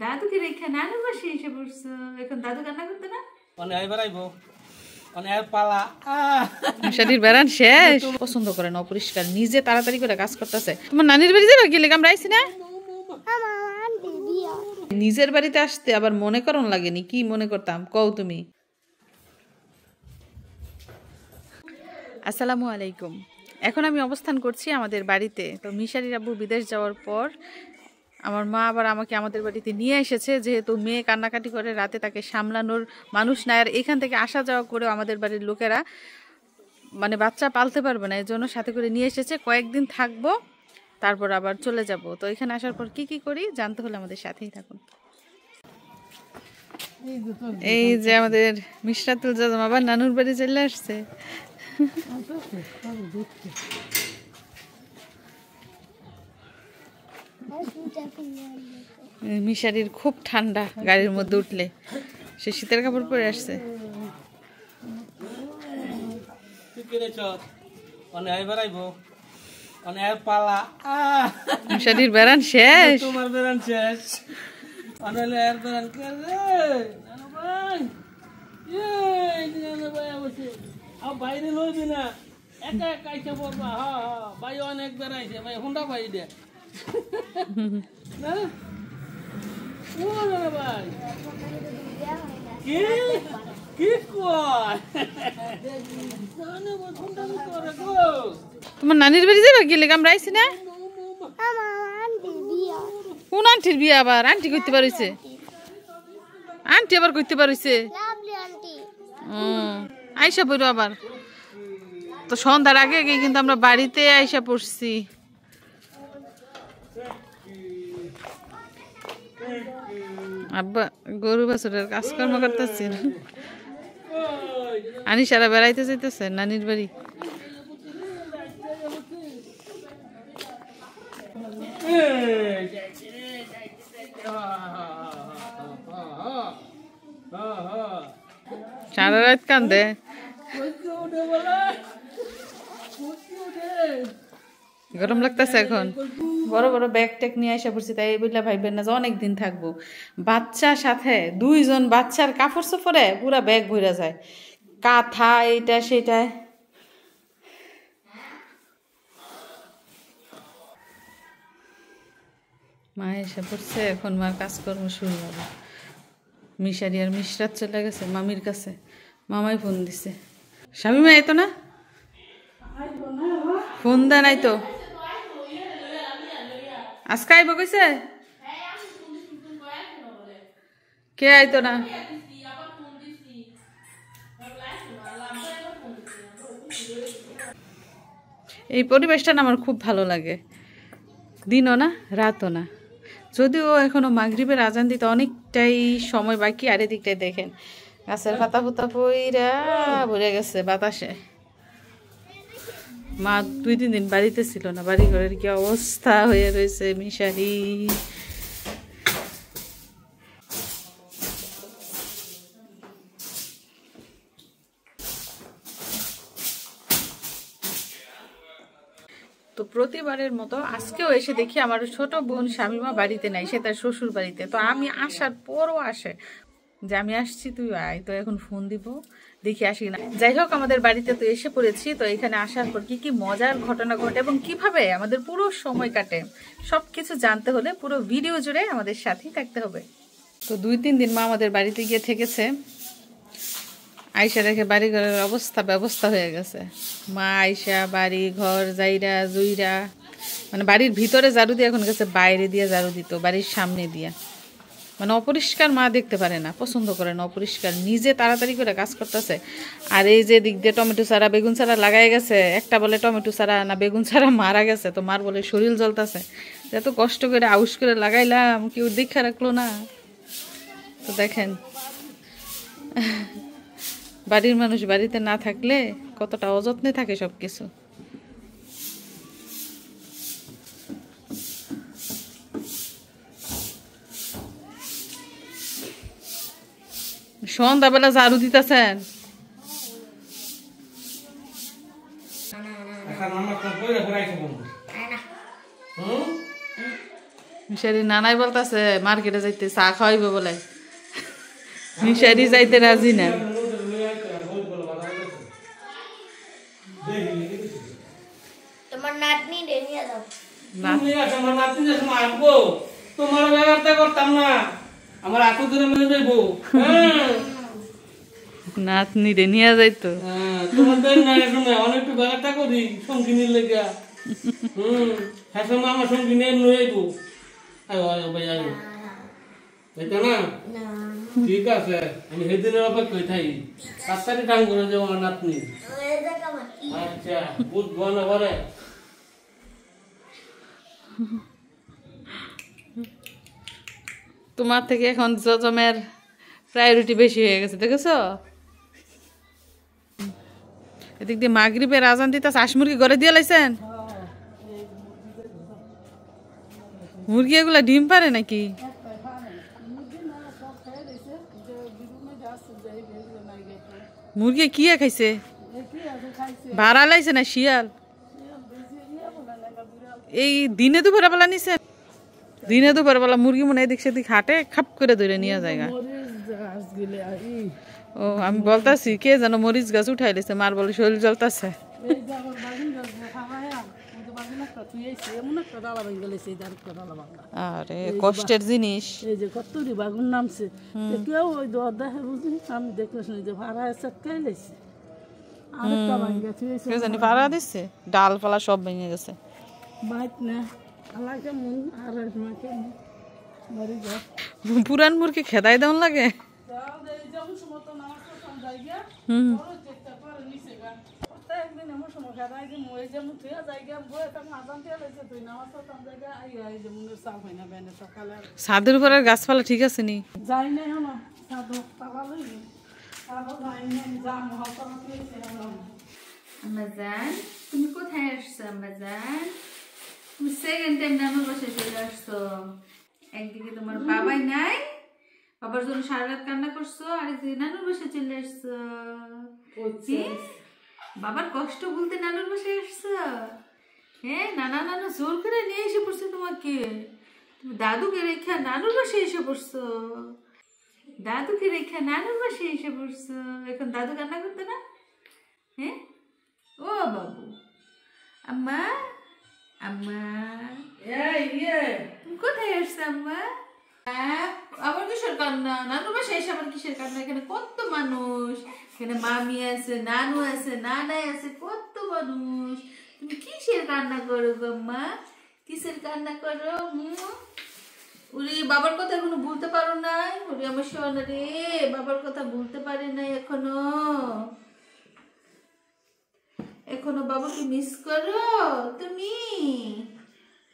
দাদুকে রেখে নানু বাসে এসে পড়ছো, এখন দাদু কান্না করতে না? শরীর বেড়ান শেষ, পছন্দ করে না অপরিষ্কার, নিজে তাড়াতাড়ি করে কাজ করতেছে। তোমার নানির বাড়ি যাবে গেলে আমরা আইছি না, নিজের বাড়িতে আসতে আবার মনে করন লাগেনি? কি মনে করতাম কও তুমি? আসসালামু আলাইকুম। এখন আমি অবস্থান করছি আমাদের বাড়িতে। তো মিশারির আব্বু বিদেশ যাওয়ার পর আমার মা আবার আমাকে আমাদের বাড়িতে নিয়ে এসেছে, যেহেতু মেয়ে কান্নাকাটি করে, রাতে তাকে সামলানোর মানুষ নাই, আর এখান থেকে আসা যাওয়া করে আমাদের বাড়ির লোকেরা মানে বাচ্চা পালতে পারবে না, এর জন্য সাথে করে নিয়ে এসেছে। কয়েকদিন থাকবো, তারপর আবার চলে যাব। তো এখানে আসার পর কি কি করি জানতে হলে আমাদের সাথেই থাকুন। এই যে আমাদের মিশরাতুল জাজাম আবার নানুর বাড়ি চলে আসছে। মিশারির খুব ঠান্ডা, গাড়ির মধ্যে উঠলে সে শীতের কাপড় পরে আসছে। মিশারির বেড়ান শেষ, তোমার বেড়ান শেষ। বাইরে লইবি না, একা একা আইসা পড়বা। ভাই অনেক বেড়াইছে ভাই, হুন্ডা ভাই দে না ভাই। কি কি কয় তোমার নানির বাড়ি যাবে গেলে আমরা আইছি না? কোন আন্টির বিয়ে আবার? আন্টি করতে পারিছে? আন্টি আবার করতে পারিছে? আইসা পড়ো আবার। তো সন্ধ্যার আগে কিন্তু আমরা বাড়িতে আইসা পড়ছি। আব্বা গরু বাছুরের কাজকর্ম করতেছে, আনিশারা বেড়াইতে যাইতেছে নানির বাড়ি। সারা রাত কান্দে, গরম লাগতেছে এখন। বড় বড় ব্যাগ ট্যাগ নিয়ে আসা পড়ছি, তাই বললে ভাইবেন না যে অনেকদিন থাকবো। বাচ্চার সাথে দুইজন বাচ্চার কাপড় চোপড়ে পুরা ব্যাগ ভরে যায়, কাঁথা এইটা সেটা। মা এসে পড়ছে, এখন মার কাজকর্ম শুরু হবে। মিশারি আর মিশরাত চলে গেছে মামির কাছে, মামাই ফোন দিছে। শামিমা এতো না, ফোন দেয় নাই তো। আজকে আইব কইছে, কে আইতো না? এই পরিবেশটা না আমার খুব ভালো লাগে, দিনও না রাতও না। যদিও এখনো মাগরিবের আজান দিতে অনেকটাই সময় বাকি। আর এদিকটাই দেখেন গাছের পাতা ফুতা পইরা ভরে গেছে বাতাসে। মা 2-3 দিন বাড়িতে ছিল না, বাড়ি ঘরের কি অবস্থা হয়ে রয়েছে মিশারি। তো প্রতিবারের মতো আজকেও এসে দেখি আমার ছোট বোন শামিমা বাড়িতে নাই, সে তার শ্বশুর বাড়িতে। তো আমি আসার পরও আসে যে আমি আসছি তুই আয়। তো এখন ফোন দিব, দেখি আসি না। যাই হোক, আমাদের বাড়িতে তো এসে পড়েছি। তো এখানে আসার পর কি কি মজার ঘটনা ঘটে এবং কিভাবে আমাদের পুরো সময় কাটে সব কিছু জানতে হলে পুরো ভিডিও জুড়ে আমাদের সাথেই থাকতে হবে। তো 2-3 দিন মা আমাদের বাড়িতে গিয়ে থেকেছে। আয়সা দেখে বাড়ি ঘরের ব্যবস্থা হয়ে গেছে। মা আয়সা বাড়ি ঘর যাইরা জুইরা, মানে বাড়ির ভিতরে ঝাড়ু দিয়ে এখন গেছে বাইরে দিয়ে ঝাড়ু দিত, বাড়ির সামনে দিয়া। মানে অপরিষ্কার মা দেখতে পারে না, পছন্দ করে না অপরিষ্কার, নিজে তাড়াতাড়ি করে কাজ করতেছে। আর এই যে দিক দিয়ে টমেটো চারা বেগুন চারা লাগাই গেছে, একটা বলে টমেটো চারা না বেগুন চারা মারা গেছে, তো মার বলে শরীর জ্বলতেছে। এত কষ্ট করে আউশ করে লাগাইলাম, কেউ দেখা রাখলো না। তো দেখেন বাড়ির মানুষ বাড়িতে না থাকলে কতটা অযত্নে থাকে সব কিছু। সন্ধ্যাবেলা ঝাড়ু দিতেছেন, মিশারি নানাই বলতাছে মার্কেটে যাইতে চা খাওয়াইবে বলে, মিশারি যাইতে রাজি না। তোমার নাতনি নিয়ে দাও। আমার নাতনি যখন আসবো তোমার ব্যবহারটা করতাম না, আমার আপু ধরে মেনে যাইবো। নাতনি রে নিয়ে যাইতো। তোমাদের না সময় অনেকটু ব্যবহারটা করি সঙ্গিনীর লেগে। হ্যাঁ সময় আমার সঙ্গিনী নিয়ে যাইবো। ভাই আইবো তাইতো না? ঠিক আছে, আমি সেদিনের অপেক্ষায় থাকি। তাড়াতাড়ি টাইম করে যাবো আমার নাতনি। আচ্ছা বুঝবো না পরে। তোমার থেকে এখন জজমের প্রায়োরিটি বেশি হয়ে গেছে, দেখেছো? এদিক দিয়ে মাগরিবের আজান দিতে হাঁস মুরগি ঘরে দিয়ে লাইছেন? মুরগি এগুলা ডিম পারে নাকি? মুরগি কি খাইছে? ভাড়া লাইছে না শিয়াল? এই দিনে দুপুরে বেলা নিছে? দিনে দুপুরে বেলা মুরগি মনে এদিক সেদিক হাটে খাপ করে ধরে নিয়ে যায়। ও আমি বলতাছি কে যেন মরিচ গাছ উঠাই লেছে, মার বলে শরীর জ্বলতাছে। আরে কষ্টের জিনিস। এই যে কতরি বাগুন নামছে, কেউ ওই দর দেখে বুঝি, আমি দেখলে শুনি যে ভাড়া চটকাই লেছে। আরেকটা ভাঙ গেছে, কে জানি ভাড়া দিচ্ছে, ডালপালা সব ভেঙে গেছে। বাইক না আলা কেমন আর কেমন মরি যা। পুরান মুরগি খেদাই দেওয়ান লাগে। একদিন এমন সময় খেদাই দিন ওই যেমন তুই জায়গা বই তখন আজান দিয়ে লাগছে, তুই নামাজ পড়তাম জায়গা আই যেমন চাপ হয় না বেনে সকালে। ছাদের উপর আর গাছপালা ঠিক আছে নি? যাই নাই হলো সাধু তালা লইনি তারপর যাই নাই যা মহাপরা পেয়েছে। আম্মাজান তুমি কোথায় আসছো? আম্মাজান তুমি সেকেন্ড টাইম নানুর বাসায় চলে আসছো। একদিকে তোমার বাবাই নাই, বাবার জন্য সারা রাত কান্না করছো, আর একদিকে নানুর বাসায় চলে আসছো। বাবার কষ্ট বলতে নানুর বাসায় আসছো? হ্যাঁ, নানা নানু জোর করে নিয়ে এসে পড়ছে তোমাকে। তুমি দাদুকে রেখা নানুর বাসায় এসে পড়ছো, দাদুকে রেখা নানুর বাসায় এসে পড়ছো। এখন দাদু কান্না করতে না? হ্যাঁ ও বাবু, আম্মা আম্মা তুমি কোথায় আসছো আম্মা? আবার কিসের কান্না? নানুর বাসায় এসে আবার কিসের কান্না? এখানে কত মানুষ, এখানে মামি আছে, নানু আছে, নানাই আছে, কত মানুষ। তুমি কিসের কান্না করো গো আম্মা? কিসের কান্না করো? উরি বাবার কথা এখনো ভুলতে পারো নাই? উরি আমার সোনা রে, বাবার কথা ভুলতে পারি নাই এখনো? এখনো বাবাকে মিস করো তুমি?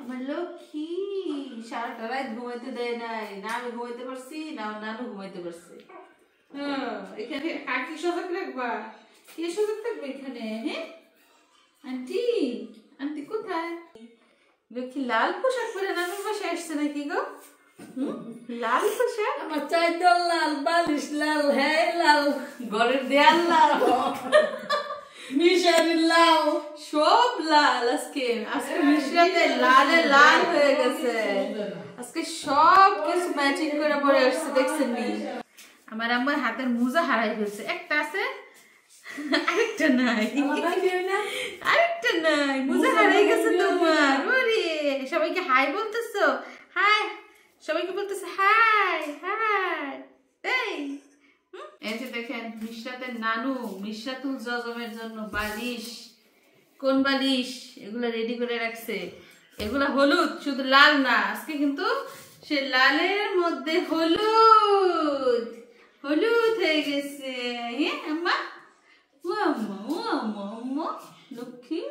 আমার লক্ষ্মী সারাটা রাত ঘুমাইতে দেয় নাই, না আমি ঘুমাইতে পারছি না নানু ঘুমাইতে পারছে। হ্যাঁ, এখানে কাকি সজাগ রাখবা? কে সজাগ থাকবে এখানে? হ্যাঁ আন্টি, আন্টি কোথায়? লক্ষ্মী লাল পোশাক পরে নানুর বাসায় আসছে নাকি গো? লাল পোশাক? আমার চাইদল লাল, বালিশ লাল, হ্যাঁ লাল, ঘরের দেয়াল লাল, মিশারি লাল, সব লাল। আজকে আজকে মিশরাতে লালে লাল হয়ে গেছে। আজকে সব কিছু ম্যাচিং করে পরে আসছে, দেখছেন নি? আমার আম্মার হাতের মোজা হারাই ফেলছে, একটা আছে আরেকটা নাই, আরেকটা নাই, মোজা হারাই গেছে তোমার। ওরে সবাইকে হাই বলতেছো? হাই, সবাইকে বলতেছে হাই হাই। এই এই যে দেখেন মিশরাতের নানু মিশরাতুল জজমের জন্য বালিশ, কোন বালিশ এগুলা রেডি করে রাখছে। এগুলা হলুদ, শুধু লাল না। আজকে কিন্তু সে লালের মধ্যে হলুদ হলুদ হয়ে গেছে। হ্যাঁ আম্মা, ও আম্মা, ও আম্মা, আম্মা লক্ষ্মী।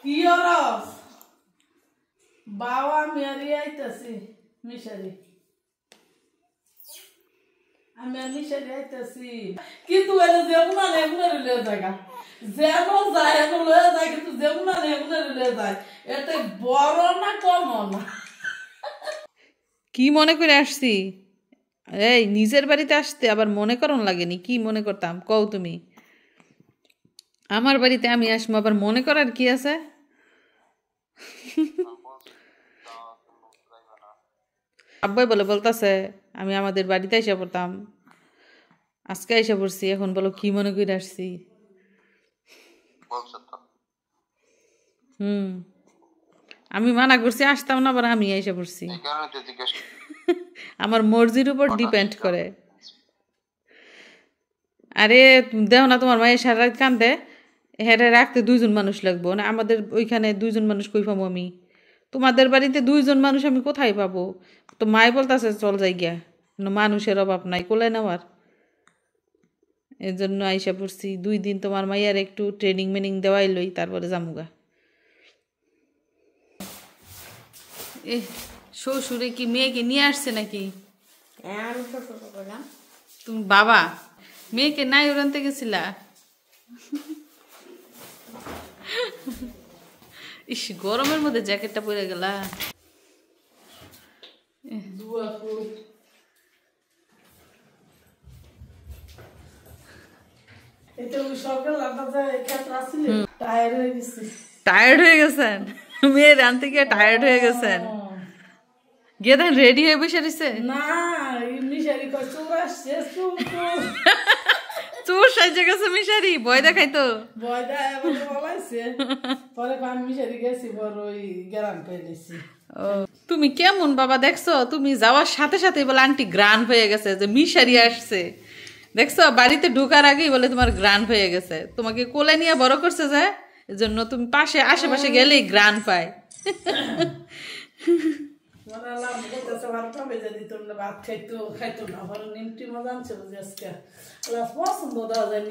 কি রস বাবা মেরি আইতাছি মিশারি, আমি মিশারি আইতাছি, কিন্তু যেমন আনে এমন লয়ে জায়গা, যেমন যায় এমন লয়ে যায়, কিন্তু যেমন আনে এমন লয়ে যায়। এতে বড় না কম না। কি মনে করে আসছি? এই নিজের বাড়িতে আসতে আবার মনে করন লাগেনি? কি মনে করতাম কও তুমি? আমার বাড়িতে আমি আসবো, আবার মনে করার কি আছে? আব্বাই বলতাছে আমি আমাদের বাড়িতে এসে পড়তাম, আজকে এসে পড়ছি, এখন বলো কি মনে করে আসছি। আমি মানা করছি আসতাম না, আবার আমি এসে পড়ছি। আমার মর্জির উপর ডিপেন্ড করে। আরে দেও না, তোমার মায়ের সারা রাত কান্দে, হেরে রাখতে 2 জন মানুষ লাগবো না? আমাদের ওইখানে 2 জন মানুষ কই পাবো আমি? তোমাদের বাড়িতে 2 জন মানুষ আমি কোথায় পাবো? তো মায় বলতেছে চল যাই গিয়া, মানুষের অভাব নাই কোলে নেওয়ার। এর জন্য আইসা পড়ছি 2 দিন তোমার মাইয়ার একটু ট্রেনিং মেনিং দেওয়াই লই, তারপরে জামুগা। এ শ্বশুরে কি মেয়েকে নিয়ে আসছে নাকি? আমি শ্বশুর করলাম। তুমি বাবা মেয়েকে নাই ওরানতে গেছিলা? ইস, গরমের মধ্যে জ্যাকেটটা পরে গেলা। টায়ার্ড হয়ে গেছেন? মেয়ে রানতে গিয়ে টায়ার্ড হয়ে গেছেন? গিয়ে দেখেন রেডি হয়ে বসে রয়েছে। না মিশারি চোর আসছে, চোর সাজে গেছে মিশারি, ভয় দেখাই তো। ভয় দেয় বলাইছে, পরে আমি মিশারি গেছি, বড় ওই গ্রাম পেয়েছি। তুমি কেমন বাবা দেখছো? তুমি যাওয়ার সাথে সাথে বলে আন্টি গ্রান হয়ে গেছে, যে মিশারি আসছে। দেখছো বাড়িতে ঢোকার আগেই বলে তোমার গ্রান হয়ে গেছে। তোমাকে কোলে নিয়ে বড় করছে যে, এজন্য তুমি পাশে আশেপাশে গেলেই গ্রান পায়। ভাত খাইতো না, নিমটি মজা আনছে পছন্দ দেওয়া যায়,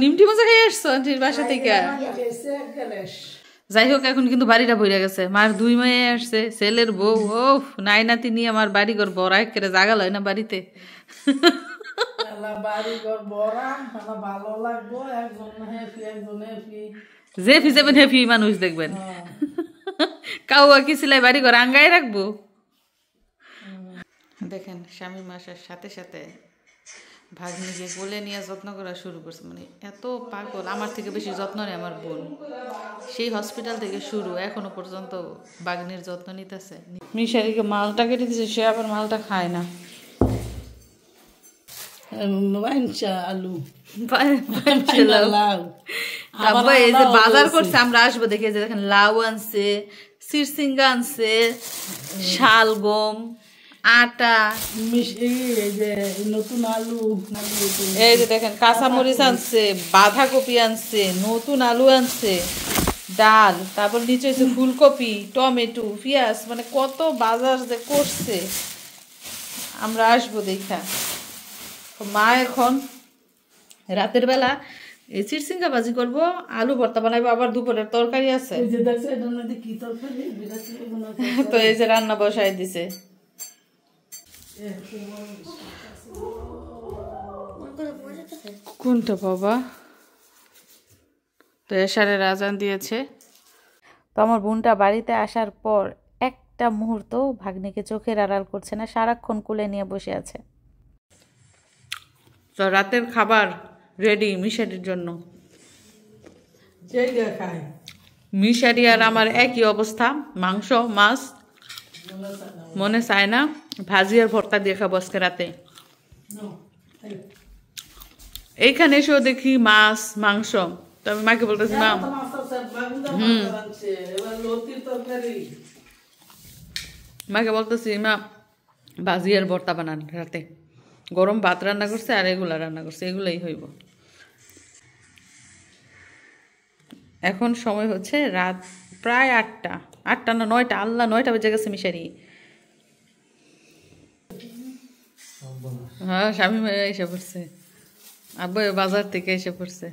নিমটি মজা খাই আসছো আন্টির বাসা থেকে। যাই হোক, এখন কিন্তু বাড়িটা ভরে গেছে। মার 2 মেয়ে আসছে, ছেলের বউ, ও নাই নাতি নিয়ে আমার বাড়ি ঘর বড় একেবারে জাগা লয় না বাড়িতে। বাড়ি ঘর বড়া ভালো লাগবো, একজন হ্যাপি একজন হ্যাপি, যে ফিজাবেন হ্যাপি মানুষ দেখবেন। কাউয়া কি সিলাই বাড়ি ঘর আঙ্গাই রাখবো। দেখেন স্বামী মাসার সাথে সাথে ভাগ্নিকে কোলে নিয়ে যত্ন করা শুরু করছে। মানে এত পাগল, আমার থেকে বেশি যত্ন নেই আমার বোন। সেই হসপিটাল থেকে শুরু, এখনো পর্যন্ত বাগ্নির যত্ন নিতেছে। মিশারিকে মালটা কেটে দিছে, সে আবার মালটা খায় না। আলু আব্বা এই যে বাজার করছে, আমরা আসবো দেখে, যে দেখেন লাউ আনছে, সিরসিঙ্গা আনছে, শালগম, আটা, নতুন আলু, এই যে দেখেন কাঁচামরিচ আনছে, বাঁধাকপি আনছে, নতুন আলু আনছে, ডাল, তারপর নিচে হচ্ছে ফুলকপি, টমেটো, পেঁয়াজ, মানে কত বাজার যে করছে। আমরা আসবো দেখা। মা এখন রাতের বেলা এই চিরসিঙ্গা ভাজি করবো, আলু ভর্তা বানাইবো, আবার দুপুরের তরকারি আছে। তো এই যে রান্না বসাই দিছে। কোনটা বাবা? তো এশারের আজান দিয়েছে। তো আমার বোনটা বাড়িতে আসার পর একটা মুহূর্ত ভাগ্নিকে চোখের আড়াল করছে না, সারাক্ষণ কোলে নিয়ে বসে আছে। তো রাতের খাবার রেডি মিশারির জন্য। মিশারি আর আমার একই অবস্থা, মাংস মাছ মনে চায় না, ভাজি আর ভর্তা দিয়ে খাবো আজকে রাতে। এইখানে এসেও দেখি মাছ মাংস, তো আমি মাকে বলতেছি মা, মাকে বলতেছি মা ভাজি আর ভর্তা বানান রাতে। গরম ভাত রান্না করছে আর এগুলা রান্না করছে, এগুলাই হইব। এখন সময় হচ্ছে রাত প্রায় 8টা না 9টা, আল্লাহ 9টা বেজে গেছে মিশারি। হ্যাঁ স্বামী মায়া এসে পড়ছে, আব্বা বাজার থেকে এসে পড়ছে।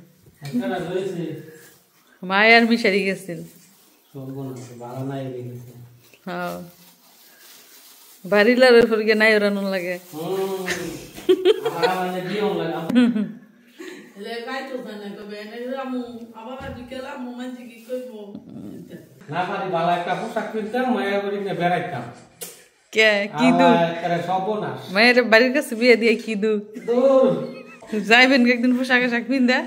মায় আর মিশারি গেছিল। হ্যাঁ বাড়িলার উপর গিয়ে নাই ওরানো লাগে। মায়ের বাড়ির কাছে বিয়ে দিয়ে কি দু যাইবেন একদিন পোশাক আশাক পিন্দা।